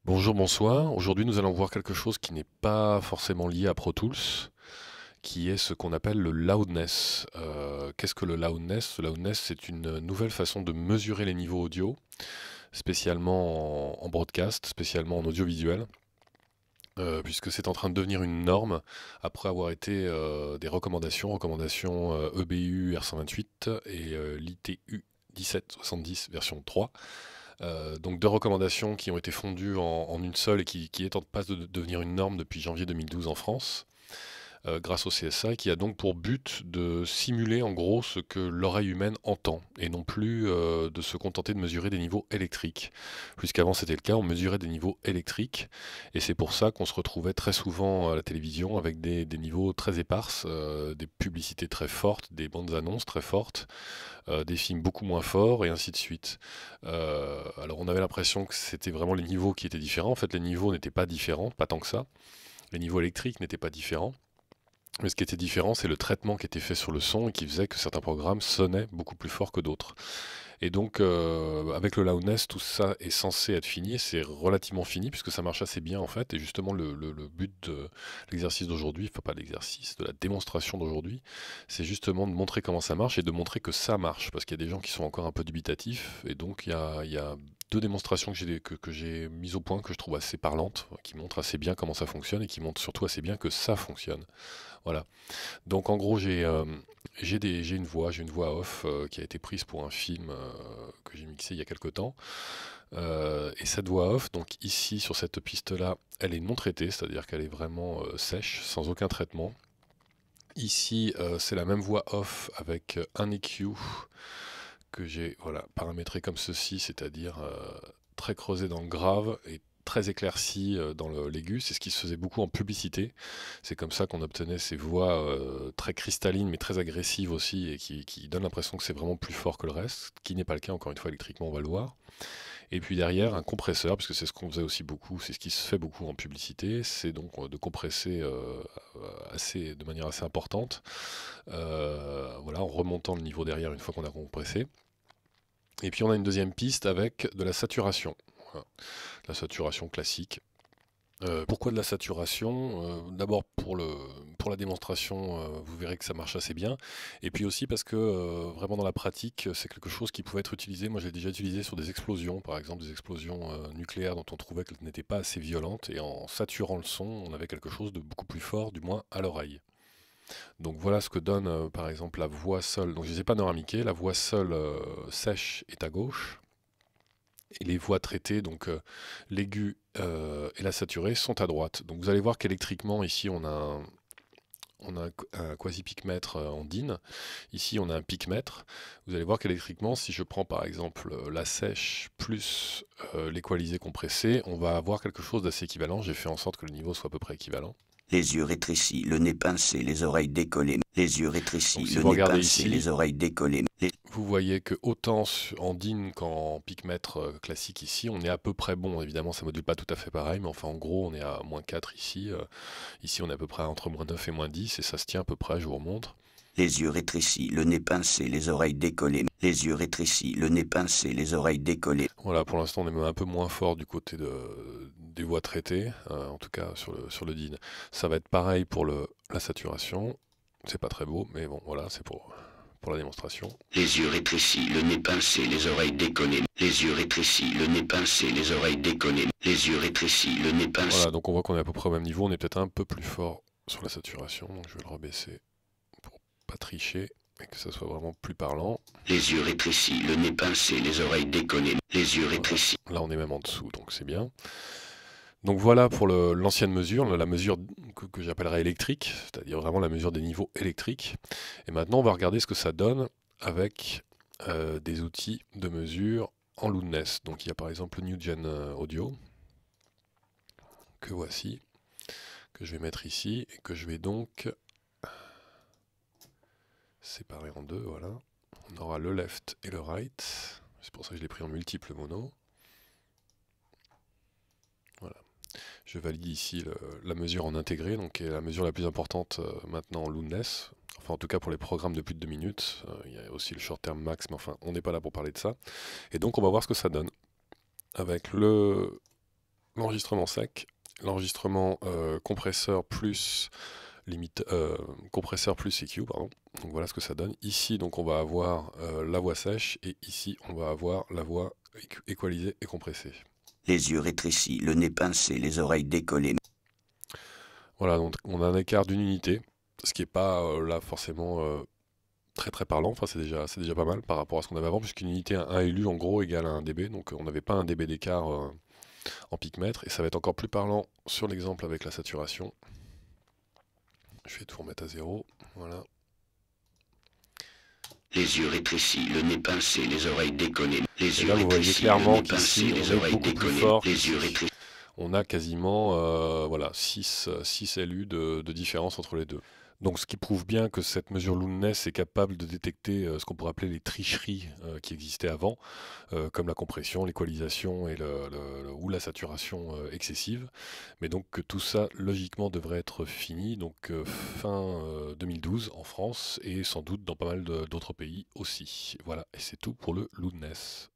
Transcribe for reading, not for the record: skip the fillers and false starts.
Bonjour, bonsoir. Aujourd'hui, nous allons voir quelque chose qui n'est pas forcément lié à Pro Tools, qui est ce qu'on appelle le loudness. Qu'est-ce que le loudness? Le loudness, c'est une nouvelle façon de mesurer les niveaux audio, spécialement en broadcast, spécialement en audiovisuel, puisque c'est en train de devenir une norme après avoir été des recommandations EBU R128 et l'ITU 1770 version 3. Donc deux recommandations qui ont été fondues en une seule et qui est en passe de devenir une norme depuis janvier 2012 en France, grâce au CSA, qui a donc pour but de simuler en gros ce que l'oreille humaine entend, et non plus de se contenter de mesurer des niveaux électriques. Puisqu'avant c'était le cas, on mesurait des niveaux électriques, et c'est pour ça qu'on se retrouvait très souvent à la télévision avec des niveaux très éparses, des publicités très fortes, des bandes annonces très fortes, des films beaucoup moins forts et ainsi de suite. Alors on avait l'impression que c'était vraiment les niveaux qui étaient différents. En fait, les niveaux n'étaient pas différents, pas tant que ça. Les niveaux électriques n'étaient pas différents. Mais ce qui était différent, c'est le traitement qui était fait sur le son et qui faisait que certains programmes sonnaient beaucoup plus fort que d'autres. Et donc, avec le loudness, tout ça est censé être fini, et c'est relativement fini, puisque ça marche assez bien en fait. Et justement, le but de l'exercice d'aujourd'hui, enfin pas l'exercice, de la démonstration d'aujourd'hui, c'est justement de montrer comment ça marche et de montrer que ça marche, parce qu'il y a des gens qui sont encore un peu dubitatifs. Et donc, il y a deux démonstrations que j'ai mises au point, que je trouve assez parlantes, qui montrent assez bien comment ça fonctionne et qui montrent surtout assez bien que ça fonctionne. Voilà. Donc en gros, j'ai une voix off qui a été prise pour un film que j'ai mixé il y a quelque temps. Et cette voix off, donc ici sur cette piste-là, elle est non traitée, c'est-à-dire qu'elle est vraiment sèche, sans aucun traitement. Ici, c'est la même voix off avec un EQ que j'ai voilà, paramétré comme ceci, c'est-à-dire très creusé dans le grave et très éclairci dans l'aigu. C'est ce qui se faisait beaucoup en publicité. C'est comme ça qu'on obtenait ces voix très cristallines mais très agressives aussi et qui donnent l'impression que c'est vraiment plus fort que le reste, ce qui n'est pas le cas, encore une fois, électriquement, on va le voir. Et puis derrière, un compresseur, puisque c'est ce qu'on faisait aussi beaucoup, c'est ce qui se fait beaucoup en publicité, c'est donc de compresser de manière assez importante, voilà, en remontant le niveau derrière une fois qu'on a compressé. Et puis on a une deuxième piste avec de la saturation. Voilà. La saturation classique. Pourquoi de la saturation? D'abord pour la démonstration, vous verrez que ça marche assez bien. Et puis aussi parce que vraiment dans la pratique, c'est quelque chose qui pouvait être utilisé. Moi, j'ai déjà utilisé sur des explosions, par exemple des explosions nucléaires dont on trouvait qu'elles n'étaient pas assez violentes. Et en saturant le son, on avait quelque chose de beaucoup plus fort, du moins à l'oreille. Donc voilà ce que donne par exemple la voix seule. Donc je ne les ai pas panoramiquées. La voix seule sèche est à gauche. Et les voix traitées, donc l'aigu et la saturée, sont à droite. Donc vous allez voir qu'électriquement, ici, on a un quasi-pic-mètre en DIN. Ici, on a un pic-mètre. Vous allez voir qu'électriquement, si je prends par exemple la sèche plus l'équalisé compressé, on va avoir quelque chose d'assez équivalent. J'ai fait en sorte que le niveau soit à peu près équivalent. Les yeux rétrécis, le nez pincé, les oreilles décollées. Les yeux rétrécis, Donc si le vous nez regardez pincé, ici, les oreilles décollées. vous voyez que autant en DIN qu'en picmètre classique ici, on est à peu près bon. Évidemment, ça ne module pas tout à fait pareil, mais enfin en gros, on est à -4 ici. Ici, on est à peu près entre -9 et -10, et ça se tient à peu près, je vous remontre. Les yeux rétrécis, le nez pincé, les oreilles décollées. Les yeux rétrécis, le nez pincé, les oreilles décollées. Voilà, pour l'instant, on est même un peu moins fort du côté des voix traitées, en tout cas sur le DIN. Ça va être pareil pour la saturation. C'est pas très beau, mais bon, voilà, c'est pour la démonstration. Les yeux rétrécis, le nez pincé, les oreilles décollées. Les yeux rétrécis, le nez pincé, les oreilles décollées. Les yeux rétrécis, le nez pincé. Voilà, donc on voit qu'on est à peu près au même niveau. On est peut-être un peu plus fort sur la saturation, donc je vais le rebaisser pour pas tricher et que ça soit vraiment plus parlant. Les yeux rétrécis, le nez pincé, les oreilles décollées. Les yeux Voilà. rétrécis. Là, on est même en dessous, donc c'est bien. Donc voilà pour l'ancienne mesure, la mesure que j'appellerais électrique, c'est-à-dire vraiment la mesure des niveaux électriques. Et maintenant, on va regarder ce que ça donne avec des outils de mesure en loudness. Donc il y a par exemple le New Gen Audio, que voici, que je vais mettre ici, et que je vais donc séparer en deux, voilà. On aura le left et le right, c'est pour ça que je l'ai pris en multiple mono. Voilà. Je valide ici la mesure en intégré, donc qui est la mesure la plus importante maintenant en loudness. Enfin, en tout cas pour les programmes de plus de 2 minutes. Il y a aussi le short term max, mais enfin, on n'est pas là pour parler de ça. Et donc, on va voir ce que ça donne avec l'enregistrement sec, l'enregistrement compresseur plus limite compresseur plus EQ, pardon. Donc voilà ce que ça donne. Ici donc on va avoir la voix sèche et ici on va avoir la voix équalisée et compressée. Les yeux rétrécis, le nez pincé, les oreilles décollées. Voilà, donc on a un écart d'une unité, ce qui n'est pas là forcément très très parlant, enfin c'est déjà pas mal par rapport à ce qu'on avait avant, puisqu'une unité 1 élu en gros égale à 1 dB, donc on n'avait pas 1 dB d'écart en pic-mètre, et ça va être encore plus parlant sur l'exemple avec la saturation. Je vais tout remettre à 0, voilà. Les yeux rétrécis, le nez pincé, les oreilles décollées. Les Et yeux là vous voyez rétrécis, clairement le nez pincé, qu'ici les on est oreilles beaucoup plus décollées. fort Les yeux qu'ici. rétrécis. On a quasiment voilà, 6 LU de différence entre les deux. Donc ce qui prouve bien que cette mesure Loudness est capable de détecter ce qu'on pourrait appeler les tricheries qui existaient avant, comme la compression, l'équalisation et ou la saturation excessive. Mais donc que tout ça logiquement devrait être fini, donc fin 2012 en France et sans doute dans pas mal d'autres pays aussi. Voilà, et c'est tout pour le Loudness.